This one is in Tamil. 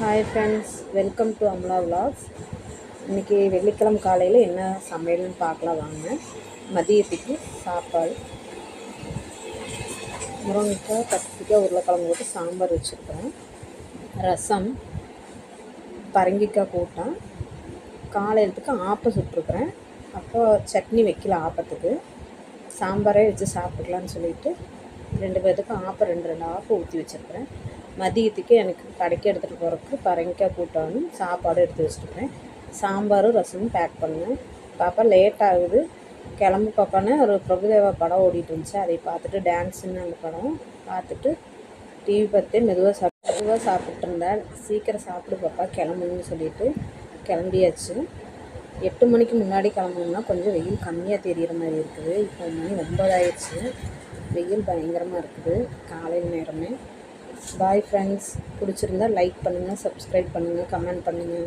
Hi friends, welcome to Amla vlogs. இன்றைக்கி வெள்ளிக்கிழமை காலையில் என்ன சமையல்னு பார்க்கலாம் வாங்க. மதியத்துக்கு சாப்பாடு முருங்கைக்காய், கத்திரிக்காய், உருளைக்கிழங்கு போட்டு சாம்பார் வச்சுருக்கிறேன். ரசம், பரங்கிக்காய் கூட்டம். காலையிலத்துக்கு ஆப்பம் சுட்டுருக்குறேன். அப்போ சட்னி வைக்கல ஆப்பத்துக்கு, சாம்பாரே வச்சு சாப்பிட்லான்னு சொல்லிட்டு 2 பேர்த்துக்கு ஆப்பம் 2 ஆப்பம் ஊற்றி வச்சுருக்கிறேன். மதியத்துக்கு எனக்கு கடைக்கு எடுத்துகிட்டு போகிறதுக்கு பரங்கிக்காய் கூட்டானும் சாப்பாடும் எடுத்து வச்சுருக்கேன். சாம்பாரும் ரசமும் பேக் பண்ணேன். பாப்பா லேட் ஆகுது, கிளம்பு பாப்பான்னு ஒரு பிரபுதேவா படம் ஓடிட்டு இருந்துச்சு. அதை பார்த்துட்டு டான்ஸுன்னு அந்த படம் பார்த்துட்டு டிவி பார்த்து மெதுவாக சாப்பிட்டு இருந்தேன். சீக்கிரம் சாப்பிடு பாப்பா, கிளம்புன்னு சொல்லிட்டு கிளம்பியாச்சு. 8 மணிக்கு முன்னாடி கிளம்பணுன்னா கொஞ்சம் வெயில் கம்மியாக தெரிகிற மாதிரி இருக்குது. இப்போ மணி 9 ஆயிடுச்சு. வெயில் பயங்கரமாக இருக்குது காலையில் நேரமே. பாய் ஃப்ரெண்ட்ஸ், பிடிச்சிருந்தா லைக் பண்ணுங்கள், சப்ஸ்கிரைப் பண்ணுங்கள், கமெண்ட் பண்ணுங்கள்.